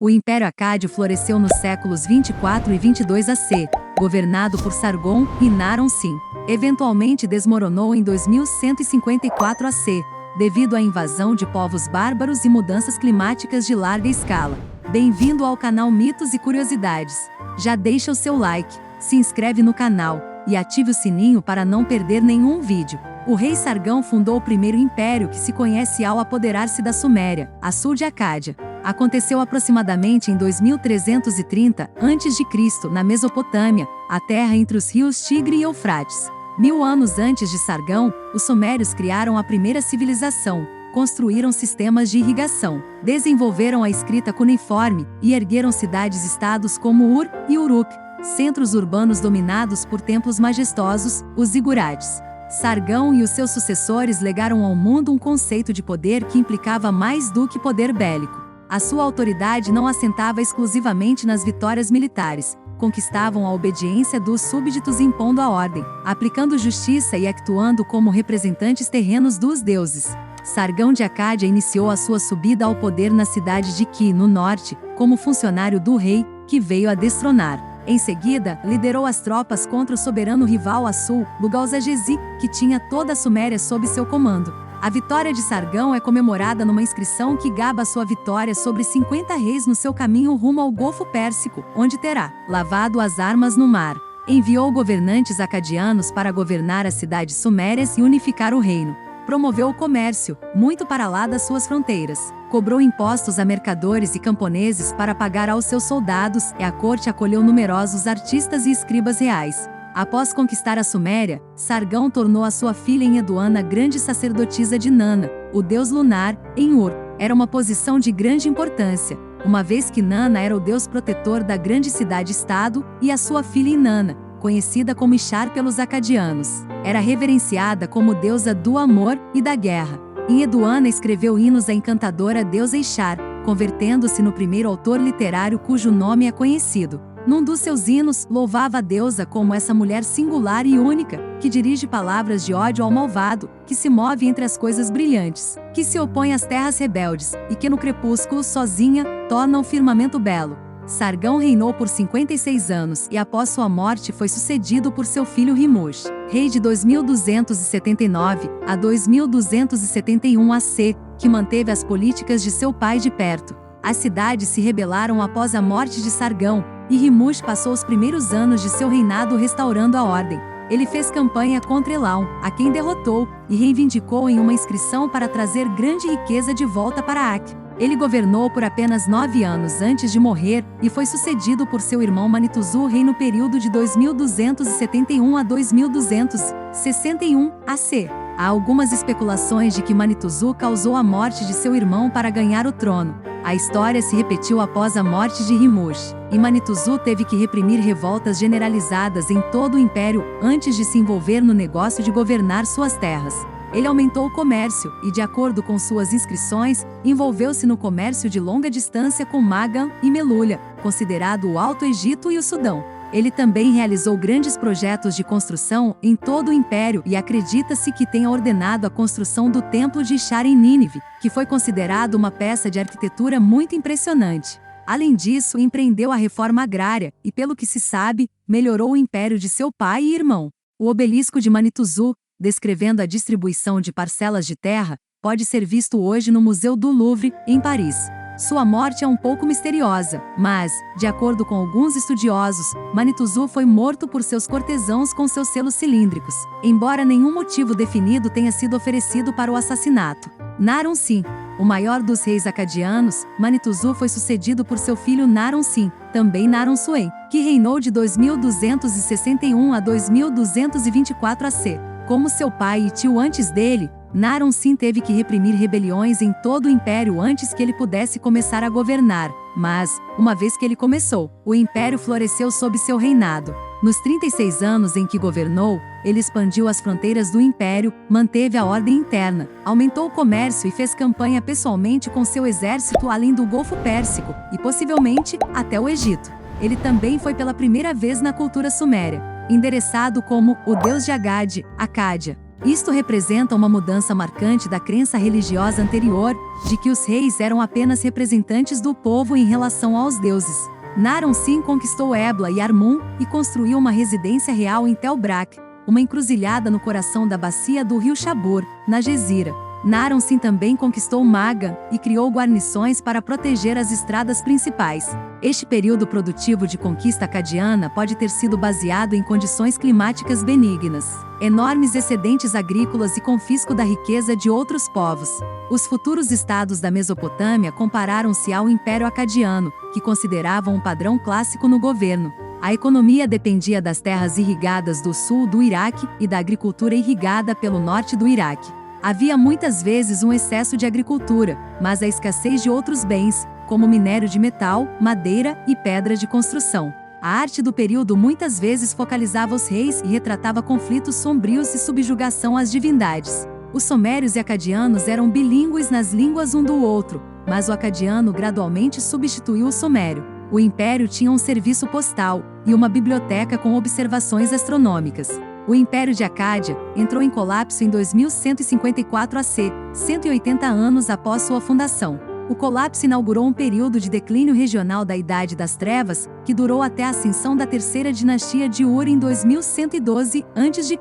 O Império Acádio floresceu nos séculos 24 e 22 AC, governado por Sargon e Naram-Sin. Eventualmente desmoronou em 2154 AC, devido à invasão de povos bárbaros e mudanças climáticas de larga escala. Bem-vindo ao canal Mitos e Curiosidades. Já deixa o seu like, se inscreve no canal e ative o sininho para não perder nenhum vídeo. O rei Sargão fundou o primeiro império que se conhece ao apoderar-se da Suméria, a sul de Acádia. Aconteceu aproximadamente em 2330 a.C., na Mesopotâmia, a terra entre os rios Tigre e Eufrates. 1000 anos antes de Sargão, os sumérios criaram a primeira civilização, construíram sistemas de irrigação, desenvolveram a escrita cuneiforme e ergueram cidades-estados como Ur e Uruk, centros urbanos dominados por templos majestosos, os zigurates. Sargão e os seus sucessores legaram ao mundo um conceito de poder que implicava mais do que poder bélico. A sua autoridade não assentava exclusivamente nas vitórias militares, conquistavam a obediência dos súbditos impondo a ordem, aplicando justiça e actuando como representantes terrenos dos deuses. Sargão de Acádia iniciou a sua subida ao poder na cidade de Ki, no norte, como funcionário do rei, que veio a destronar. Em seguida, liderou as tropas contra o soberano rival a sul, Lugal-Zagezi, que tinha toda a Suméria sob seu comando. A vitória de Sargão é comemorada numa inscrição que gaba sua vitória sobre 50 reis no seu caminho rumo ao Golfo Pérsico, onde terá lavado as armas no mar. Enviou governantes acadianos para governar as cidades sumérias e unificar o reino. Promoveu o comércio, muito para lá das suas fronteiras. Cobrou impostos a mercadores e camponeses para pagar aos seus soldados, e a corte acolheu numerosos artistas e escribas reais. Após conquistar a Suméria, Sargão tornou a sua filha Enheduana grande sacerdotisa de Nana, o deus lunar, em Ur. Era uma posição de grande importância, uma vez que Nana era o deus protetor da grande cidade-estado, e a sua filha Inanna, conhecida como Ishtar pelos acadianos, era reverenciada como deusa do amor e da guerra. Enheduana escreveu hinos à encantadora deusa Ishtar, convertendo-se no primeiro autor literário cujo nome é conhecido. Num dos seus hinos, louvava a deusa como essa mulher singular e única, que dirige palavras de ódio ao malvado, que se move entre as coisas brilhantes, que se opõe às terras rebeldes, e que no crepúsculo, sozinha, torna o firmamento belo. Sargão reinou por 56 anos e após sua morte foi sucedido por seu filho Rimush, rei de 2279 a 2271 AC, que manteve as políticas de seu pai de perto. As cidades se rebelaram após a morte de Sargão, e Rimush passou os primeiros anos de seu reinado restaurando a ordem. Ele fez campanha contra Elaum, a quem derrotou, e reivindicou em uma inscrição para trazer grande riqueza de volta para Ak. Ele governou por apenas 9 anos antes de morrer, e foi sucedido por seu irmão Manituzu, rei no período de 2271 a 2261 AC. Há algumas especulações de que Manituzu causou a morte de seu irmão para ganhar o trono. A história se repetiu após a morte de Rimush, e Manituzu teve que reprimir revoltas generalizadas em todo o império antes de se envolver no negócio de governar suas terras. Ele aumentou o comércio e, de acordo com suas inscrições, envolveu-se no comércio de longa distância com Magan e Melulia, considerado o Alto Egito e o Sudão. Ele também realizou grandes projetos de construção em todo o império e acredita-se que tenha ordenado a construção do Templo de Ishtar em Nínive, que foi considerado uma peça de arquitetura muito impressionante. Além disso, empreendeu a reforma agrária e, pelo que se sabe, melhorou o império de seu pai e irmão. O obelisco de Manituzu, descrevendo a distribuição de parcelas de terra, pode ser visto hoje no Museu do Louvre, em Paris. Sua morte é um pouco misteriosa, mas, de acordo com alguns estudiosos, Manituzu foi morto por seus cortesãos com seus selos cilíndricos, embora nenhum motivo definido tenha sido oferecido para o assassinato. Naram-Sin, o maior dos reis acadianos, Manituzu foi sucedido por seu filho Naram-Sin, também Naram-Suen, que reinou de 2261 a 2224 AC. Como seu pai e tio antes dele, Naram-Sin teve que reprimir rebeliões em todo o império antes que ele pudesse começar a governar, mas, uma vez que ele começou, o império floresceu sob seu reinado. Nos 36 anos em que governou, ele expandiu as fronteiras do império, manteve a ordem interna, aumentou o comércio e fez campanha pessoalmente com seu exército além do Golfo Pérsico, e possivelmente, até o Egito. Ele também foi pela primeira vez na cultura suméria, endereçado como o deus de Agade, Acádia. Isto representa uma mudança marcante da crença religiosa anterior, de que os reis eram apenas representantes do povo em relação aos deuses. Naram-Sin conquistou Ebla e Armun e construiu uma residência real em Tel Brak, uma encruzilhada no coração da bacia do rio Chabur, na Gezira. Naram-Sin também conquistou Magan e criou guarnições para proteger as estradas principais. Este período produtivo de conquista acadiana pode ter sido baseado em condições climáticas benignas, enormes excedentes agrícolas e confisco da riqueza de outros povos. Os futuros estados da Mesopotâmia compararam-se ao Império Acadiano, que consideravam um padrão clássico no governo. A economia dependia das terras irrigadas do sul do Iraque e da agricultura irrigada pelo norte do Iraque. Havia muitas vezes um excesso de agricultura, mas a escassez de outros bens, como minério de metal, madeira e pedra de construção. A arte do período muitas vezes focalizava os reis e retratava conflitos sombrios e subjugação às divindades. Os sumérios e acadianos eram bilíngues nas línguas um do outro, mas o acadiano gradualmente substituiu o sumério. O império tinha um serviço postal e uma biblioteca com observações astronômicas. O Império de Acádia entrou em colapso em 2154 AC, 180 anos após sua fundação. O colapso inaugurou um período de declínio regional da Idade das Trevas, que durou até a ascensão da terceira dinastia de Ur em 2112 a.C.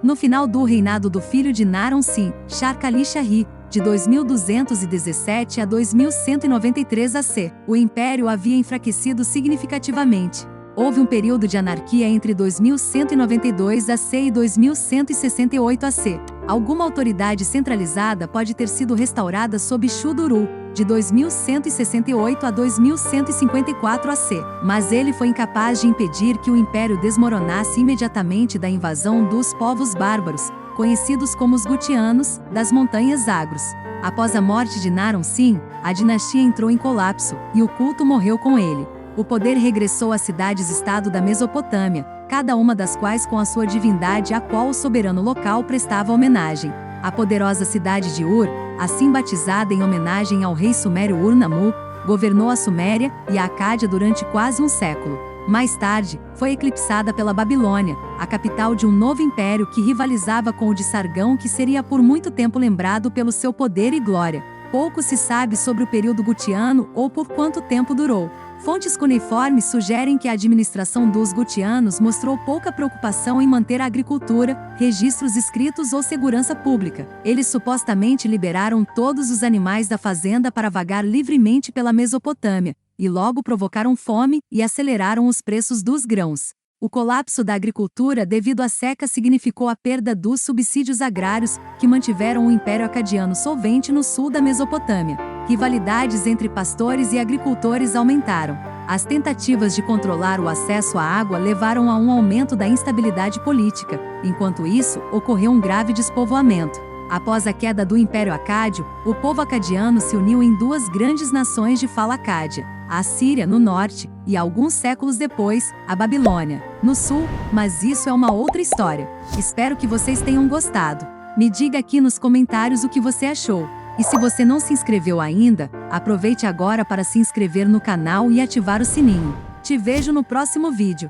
No final do reinado do filho de Naram-Sin, Shar-Kali-Shari, de 2217 a 2193 AC, o império havia enfraquecido significativamente. Houve um período de anarquia entre 2192 AC e 2168 AC. Alguma autoridade centralizada pode ter sido restaurada sob Shu-Duru, de 2168 a 2154 AC, mas ele foi incapaz de impedir que o império desmoronasse imediatamente da invasão dos povos bárbaros, conhecidos como os Gutianos, das Montanhas Zagros. Após a morte de Naram-Sin, a dinastia entrou em colapso, e o culto morreu com ele. O poder regressou às cidades-estado da Mesopotâmia, cada uma das quais com a sua divindade a qual o soberano local prestava homenagem. A poderosa cidade de Ur, assim batizada em homenagem ao rei sumério Ur-Nammu, governou a Suméria e a Acádia durante quase um século. Mais tarde, foi eclipsada pela Babilônia, a capital de um novo império que rivalizava com o de Sargão, que seria por muito tempo lembrado pelo seu poder e glória. Pouco se sabe sobre o período gutiano ou por quanto tempo durou. Fontes cuneiformes sugerem que a administração dos Gutianos mostrou pouca preocupação em manter a agricultura, registros escritos ou segurança pública. Eles supostamente liberaram todos os animais da fazenda para vagar livremente pela Mesopotâmia, e logo provocaram fome e aceleraram os preços dos grãos. O colapso da agricultura devido à seca significou a perda dos subsídios agrários, que mantiveram o Império Acadiano solvente no sul da Mesopotâmia. Rivalidades entre pastores e agricultores aumentaram. As tentativas de controlar o acesso à água levaram a um aumento da instabilidade política. Enquanto isso, ocorreu um grave despovoamento. Após a queda do Império Acádio, o povo acadiano se uniu em duas grandes nações de fala acádia, a Assíria no norte e, alguns séculos depois, a Babilônia, no sul, mas isso é uma outra história. Espero que vocês tenham gostado. Me diga aqui nos comentários o que você achou. E se você não se inscreveu ainda, aproveite agora para se inscrever no canal e ativar o sininho. Te vejo no próximo vídeo.